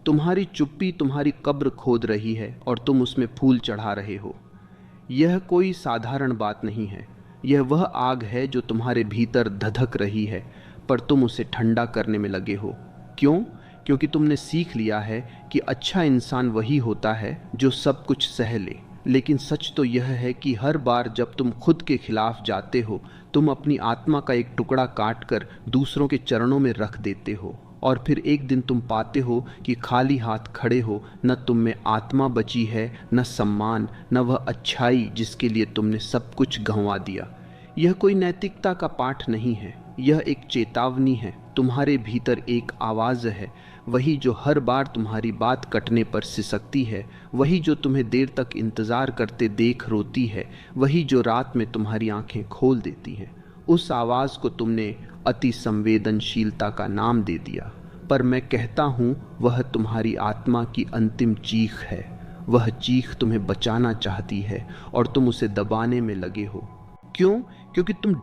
तुम्हारी चुप्पी तुम्हारी कब्र खोद रही है और तुम उसमें फूल चढ़ा रहे हो। यह कोई साधारण बात नहीं है। यह वह आग है जो तुम्हारे भीतर धधक रही है, पर तुम उसे ठंडा करने में लगे हो। क्यों? क्योंकि तुमने सीख लिया है कि अच्छा इंसान वही होता है जो सब कुछ सह ले। लेकिन सच तो यह है कि हर बार जब तुम खुद के खिलाफ जाते हो, तुम अपनी आत्मा का एक टुकड़ा काट कर दूसरों के चरणों में रख देते हो, और फिर एक दिन तुम पाते हो कि खाली हाथ खड़े हो। न तुम में आत्मा बची है, न सम्मान, न वह अच्छाई जिसके लिए तुमने सब कुछ गंवा दिया। यह कोई नैतिकता का पाठ नहीं है, यह एक चेतावनी है। तुम्हारे भीतर एक आवाज़ है, वही जो हर बार तुम्हारी बात कटने पर सिसकती है, वही जो तुम्हें देर तक इंतज़ार करते देख रोती है, वही जो रात में तुम्हारी आंखें खोल देती है। उस आवाज़ को तुमने अति संवेदनशीलता का नाम दे दिया, पर मैं कहता हूँ वह तुम्हारी आत्मा की अंतिम चीख है। वह चीख तुम्हें बचाना चाहती है और तुम उसे दबाने में लगे हो। क्यों? क्योंकि तुम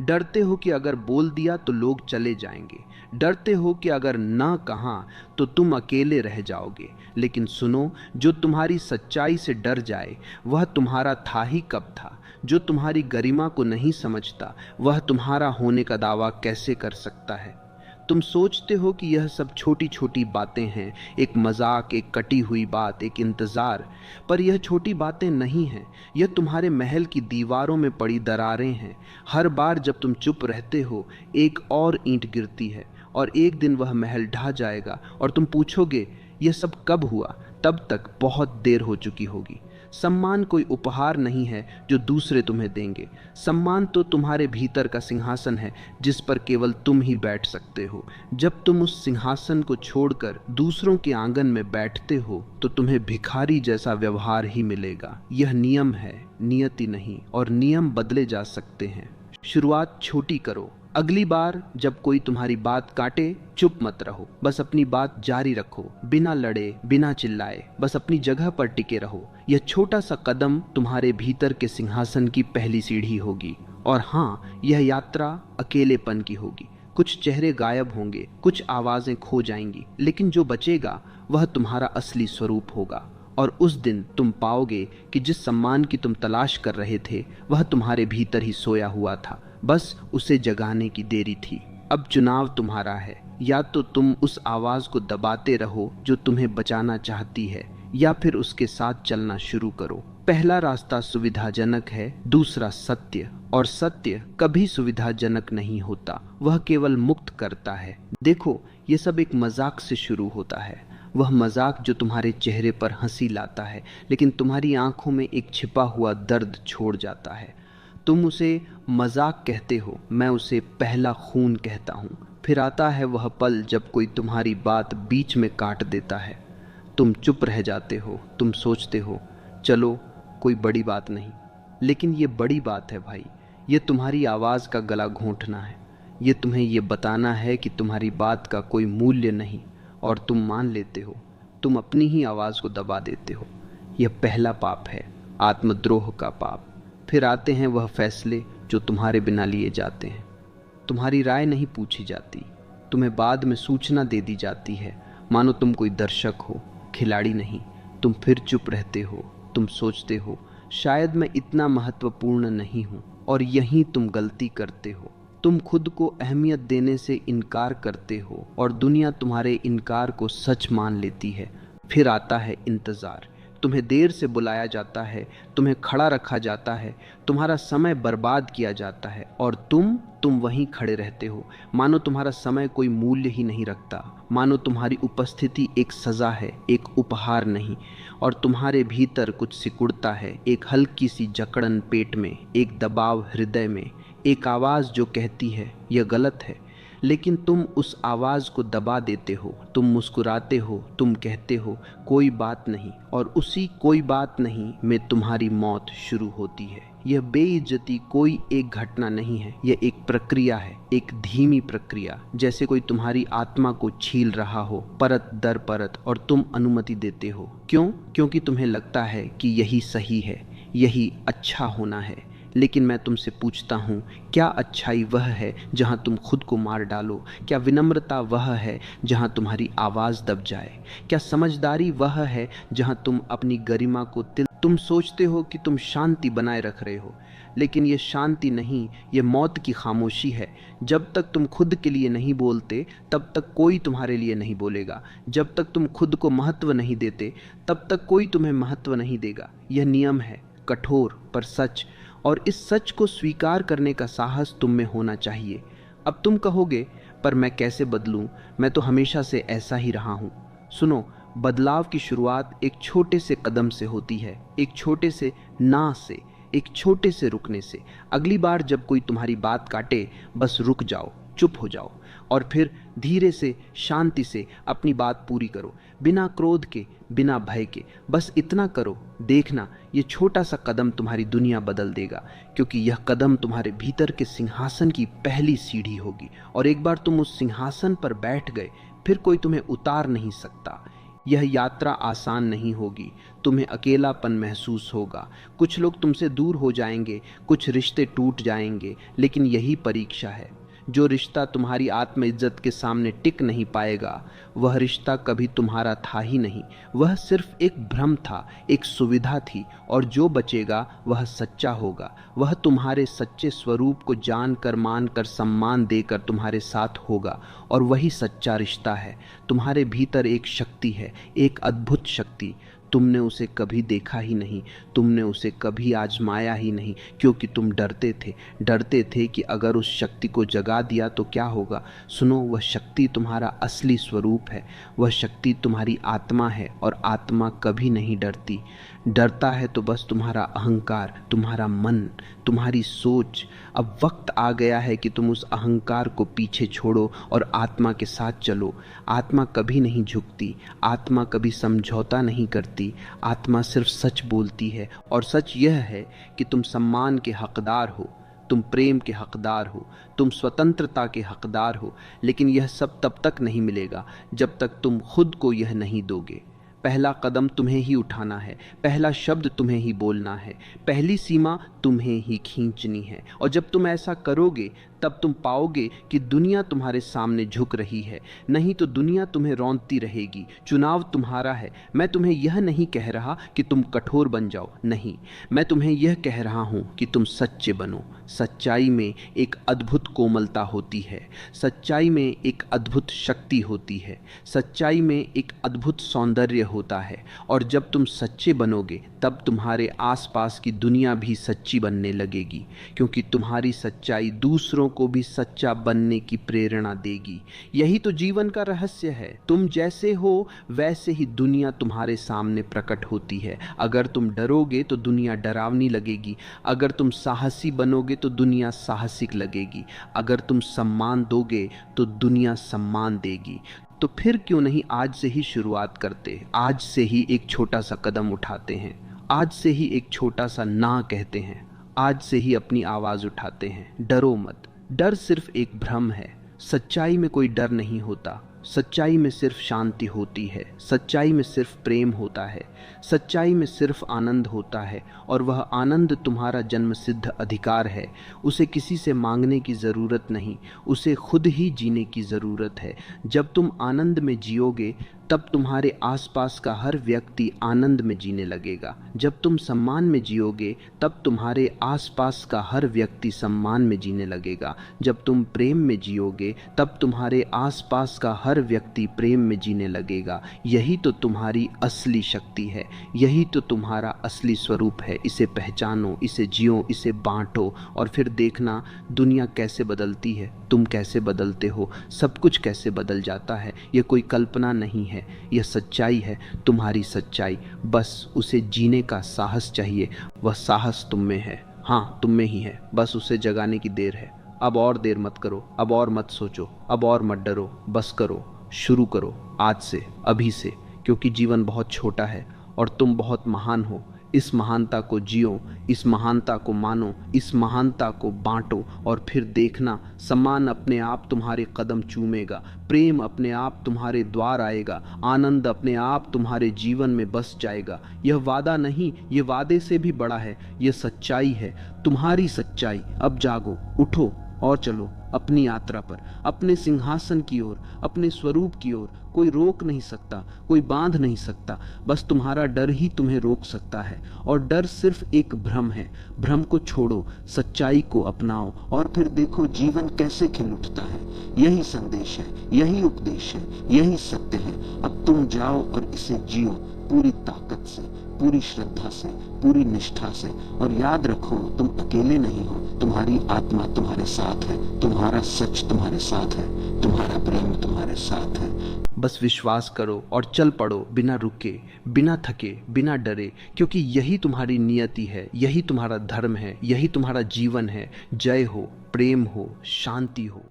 डरते हो कि अगर बोल दिया तो लोग चले जाएंगे। डरते हो कि अगर ना कहा तो तुम अकेले रह जाओगे। लेकिन सुनो, जो तुम्हारी सच्चाई से डर जाए वह तुम्हारा था ही कब था। जो तुम्हारी गरिमा को नहीं समझता वह तुम्हारा होने का दावा कैसे कर सकता है। तुम सोचते हो कि यह सब छोटी छोटी बातें हैं, एक मजाक, एक कटी हुई बात, एक इंतज़ार, पर यह छोटी बातें नहीं हैं। यह तुम्हारे महल की दीवारों में पड़ी दरारें हैं। हर बार जब तुम चुप रहते हो, एक और ईंट गिरती है, और एक दिन वह महल ढह जाएगा और तुम पूछोगे यह सब कब हुआ। तब तक बहुत देर हो चुकी होगी। सम्मान कोई उपहार नहीं है जो दूसरे तुम्हें देंगे। सम्मान तो तुम्हारे भीतर का सिंहासन है जिस पर केवल तुम ही बैठ सकते हो। जब तुम उस सिंहासन को छोड़कर दूसरों के आंगन में बैठते हो तो तुम्हें भिखारी जैसा व्यवहार ही मिलेगा। यह नियम है, नियति नहीं, और नियम बदले जा सकते हैं। शुरुआत छोटी करो। अगली बार जब कोई तुम्हारी बात काटे, चुप मत रहो, बस अपनी बात जारी रखो, बिना लड़े, बिना चिल्लाए, बस अपनी जगह पर टिके रहो। यह छोटा सा कदम तुम्हारे भीतर के सिंहासन की पहली सीढ़ी होगी। और हाँ, यह यात्रा अकेलेपन की होगी। कुछ चेहरे गायब होंगे, कुछ आवाजें खो जाएंगी, लेकिन जो बचेगा वह तुम्हारा असली स्वरूप होगा। और उस दिन तुम पाओगे कि जिस सम्मान की तुम तलाश कर रहे थे वह तुम्हारे भीतर ही सोया हुआ था, बस उसे जगाने की देरी थी। अब चुनाव तुम्हारा है। या तो तुम उस आवाज को दबाते रहो जो तुम्हें बचाना चाहती है, या फिर उसके साथ चलना शुरू करो। पहला रास्ता सुविधाजनक है, दूसरा सत्य, और सत्य कभी सुविधाजनक नहीं होता, वह केवल मुक्त करता है। देखो, ये सब एक मजाक से शुरू होता है, वह मजाक जो तुम्हारे चेहरे पर हंसी लाता है लेकिन तुम्हारी आंखों में एक छिपा हुआ दर्द छोड़ जाता है। तुम उसे मजाक कहते हो, मैं उसे पहला खून कहता हूँ। फिर आता है वह पल जब कोई तुम्हारी बात बीच में काट देता है। तुम चुप रह जाते हो, तुम सोचते हो चलो कोई बड़ी बात नहीं, लेकिन ये बड़ी बात है भाई। ये तुम्हारी आवाज़ का गला घोंटना है, ये तुम्हें ये बताना है कि तुम्हारी बात का कोई मूल्य नहीं, और तुम मान लेते हो। तुम अपनी ही आवाज़ को दबा देते हो। यह पहला पाप है, आत्मद्रोह का पाप। फिर आते हैं वह फैसले जो तुम्हारे बिना लिए जाते हैं। तुम्हारी राय नहीं पूछी जाती, तुम्हें बाद में सूचना दे दी जाती है, मानो तुम कोई दर्शक हो, खिलाड़ी नहीं। तुम फिर चुप रहते हो, तुम सोचते हो शायद मैं इतना महत्वपूर्ण नहीं हूँ, और यहीं तुम गलती करते हो। तुम खुद को अहमियत देने से इनकार करते हो और दुनिया तुम्हारे इनकार को सच मान लेती है। फिर आता है इंतज़ार। तुम्हें देर से बुलाया जाता है, तुम्हें खड़ा रखा जाता है, तुम्हारा समय बर्बाद किया जाता है, और तुम वहीं खड़े रहते हो, मानो तुम्हारा समय कोई मूल्य ही नहीं रखता, मानो तुम्हारी उपस्थिति एक सज़ा है, एक उपहार नहीं। और तुम्हारे भीतर कुछ सिकुड़ता है, एक हल्की सी जकड़न पेट में, एक दबाव हृदय में, एक आवाज़ जो कहती है यह गलत है, लेकिन तुम उस आवाज़ को दबा देते हो। तुम मुस्कुराते हो, तुम कहते हो कोई बात नहीं, और उसी कोई बात नहीं में तुम्हारी मौत शुरू होती है। यह बेइज्जती कोई एक घटना नहीं है, यह एक प्रक्रिया है, एक धीमी प्रक्रिया, जैसे कोई तुम्हारी आत्मा को छील रहा हो, परत दर परत, और तुम अनुमति देते हो। क्यों? क्योंकि तुम्हें लगता है कि यही सही है, यही अच्छा होना है। लेकिन मैं तुमसे पूछता हूँ, क्या अच्छाई वह है जहाँ तुम खुद को मार डालो? क्या विनम्रता वह है जहाँ तुम्हारी आवाज़ दब जाए? क्या समझदारी वह है जहाँ तुम अपनी गरिमा को तुम सोचते हो कि तुम शांति बनाए रख रहे हो, लेकिन ये शांति नहीं, ये मौत की खामोशी है। जब तक तुम खुद के लिए नहीं बोलते तब तक कोई तुम्हारे लिए नहीं बोलेगा। जब तक तुम खुद को महत्व नहीं देते तब तक कोई तुम्हें महत्व नहीं देगा। यह नियम है, कठोर पर सच, और इस सच को स्वीकार करने का साहस तुम में होना चाहिए। अब तुम कहोगे, पर मैं कैसे बदलूं? मैं तो हमेशा से ऐसा ही रहा हूं। सुनो, बदलाव की शुरुआत एक छोटे से कदम से होती है, एक छोटे से ना से, एक छोटे से रुकने से। अगली बार जब कोई तुम्हारी बात काटे, बस रुक जाओ, चुप हो जाओ, और फिर धीरे से, शांति से अपनी बात पूरी करो, बिना क्रोध के, बिना भय के। बस इतना करो, देखना ये छोटा सा कदम तुम्हारी दुनिया बदल देगा, क्योंकि यह कदम तुम्हारे भीतर के सिंहासन की पहली सीढ़ी होगी। और एक बार तुम उस सिंहासन पर बैठ गए, फिर कोई तुम्हें उतार नहीं सकता। यह यात्रा आसान नहीं होगी, तुम्हें अकेलापन महसूस होगा, कुछ लोग तुमसे दूर हो जाएंगे, कुछ रिश्ते टूट जाएंगे, लेकिन यही परीक्षा है। जो रिश्ता तुम्हारी आत्मइज्जत के सामने टिक नहीं पाएगा, वह रिश्ता कभी तुम्हारा था ही नहीं। वह सिर्फ एक भ्रम था, एक सुविधा थी, और जो बचेगा वह सच्चा होगा। वह तुम्हारे सच्चे स्वरूप को जानकर, मानकर, सम्मान देकर तुम्हारे साथ होगा, और वही सच्चा रिश्ता है। तुम्हारे भीतर एक शक्ति है, एक अद्भुत शक्ति। तुमने उसे कभी देखा ही नहीं, तुमने उसे कभी आजमाया ही नहीं, क्योंकि तुम डरते थे कि अगर उस शक्ति को जगा दिया तो क्या होगा। सुनो, वह शक्ति तुम्हारा असली स्वरूप है, वह शक्ति तुम्हारी आत्मा है, और आत्मा कभी नहीं डरती। डरता है तो बस तुम्हारा अहंकार, तुम्हारा मन, तुम्हारी सोच। अब वक्त आ गया है कि तुम उस अहंकार को पीछे छोड़ो और आत्मा के साथ चलो। आत्मा कभी नहीं झुकती, आत्मा कभी समझौता नहीं करती, आत्मा सिर्फ सच बोलती है, और सच यह है कि तुम सम्मान के हकदार हो, तुम प्रेम के हकदार हो, तुम स्वतंत्रता के हकदार हो। लेकिन यह सब तब तक नहीं मिलेगा जब तक तुम खुद को यह नहीं दोगे। पहला कदम तुम्हें ही उठाना है, पहला शब्द तुम्हें ही बोलना है, पहली सीमा तुम्हें ही खींचनी है। और जब तुम ऐसा करोगे तब तुम पाओगे कि दुनिया तुम्हारे सामने झुक रही है, नहीं तो दुनिया तुम्हें रौंदती रहेगी। चुनाव तुम्हारा है। मैं तुम्हें यह नहीं कह रहा कि तुम कठोर बन जाओ, नहीं, मैं तुम्हें यह कह रहा हूं कि तुम सच्चे बनो। सच्चाई में एक अद्भुत कोमलता होती है, सच्चाई में एक अद्भुत शक्ति होती है, सच्चाई में एक अद्भुत सौंदर्य होता है। और जब तुम सच्चे बनोगे तब तुम्हारे आसपास की दुनिया भी सच्ची बनने लगेगी, क्योंकि तुम्हारी सच्चाई दूसरों को भी सच्चा बनने की प्रेरणा देगी। यही तो जीवन का रहस्य है। तुम जैसे हो वैसे ही दुनिया तुम्हारे सामने प्रकट होती है। अगर तुम डरोगे तो दुनिया डरावनी लगेगी, अगर तुम साहसी बनोगे तो दुनिया साहसिक लगेगी, अगर तुम सम्मान दोगे तो दुनिया सम्मान देगी। तो फिर क्यों नहीं आज से ही शुरुआत करते, आज से ही एक छोटा सा कदम उठाते हैं, आज से ही एक छोटा सा ना कहते हैं, आज से ही अपनी आवाज़ उठाते हैं। डरो मत, डर सिर्फ एक भ्रम है। सच्चाई में कोई डर नहीं होता, सच्चाई में सिर्फ शांति होती है, सच्चाई में सिर्फ प्रेम होता है, सच्चाई में सिर्फ आनंद होता है, और वह आनंद तुम्हारा जन्मसिद्ध अधिकार है। उसे किसी से मांगने की ज़रूरत नहीं, उसे खुद ही जीने की ज़रूरत है। जब तुम आनंद में जियोगे तब तुम्हारे आसपास का हर व्यक्ति आनंद में जीने लगेगा। जब तुम सम्मान में जियोगे तब तुम्हारे आसपास का हर व्यक्ति सम्मान में जीने लगेगा। जब तुम प्रेम में जियोगे तब तुम्हारे आसपास का हर व्यक्ति प्रेम में जीने लगेगा। यही तो तुम्हारी असली शक्ति है, यही तो तुम्हारा असली स्वरूप है। इसे पहचानो, इसे जियो, इसे बांटो, और फिर देखना दुनिया कैसे बदलती है, तुम कैसे बदलते हो, सब कुछ कैसे बदल जाता है। यह कोई कल्पना नहीं है, यह सच्चाई है, तुम्हारी सच्चाई। बस उसे जीने का साहस चाहिए, वह साहस तुम में है। हाँ, तुम में ही है, बस उसे जगाने की देर है। अब और देर मत करो, अब और मत सोचो, अब और मत डरो, बस करो, शुरू करो आज से, अभी से, क्योंकि जीवन बहुत छोटा है और तुम बहुत महान हो। इस महानता को जियो, इस महानता को मानो, इस महानता को बांटो और फिर देखना, सम्मान अपने आप तुम्हारे कदम चूमेगा, प्रेम अपने आप तुम्हारे द्वार आएगा, आनंद अपने आप तुम्हारे जीवन में बस जाएगा। यह वादा नहीं, ये वादे से भी बड़ा है, यह सच्चाई है, तुम्हारी सच्चाई। अब जागो, उठो और चलो अपनी यात्रा पर, अपने सिंहासन की ओर, अपने स्वरूप की ओर। कोई रोक नहीं सकता, कोई बांध नहीं सकता, बस तुम्हारा डर ही तुम्हें रोक सकता है। और डर सिर्फ एक भ्रम है। भ्रम को छोड़ो, सच्चाई को अपनाओ और फिर देखो जीवन कैसे खिल उठता है। यही संदेश है, यही उपदेश है, यही सत्य है। अब तुम जाओ और इसे जियो पूरी ताकत से, पूरी श्रद्धा से, पूरी निष्ठा से। और याद रखो, तुम अकेले नहीं हो, तुम्हारी आत्मा तुम्हारे साथ है, तुम्हारा सच तुम्हारे साथ है, तुम्हारा प्रेम तुम्हारे साथ है। बस विश्वास करो और चल पड़ो, बिना रुके, बिना थके, बिना डरे, क्योंकि यही तुम्हारी नियति है, यही तुम्हारा धर्म है, यही तुम्हारा जीवन है। जय हो, प्रेम हो, शांति हो।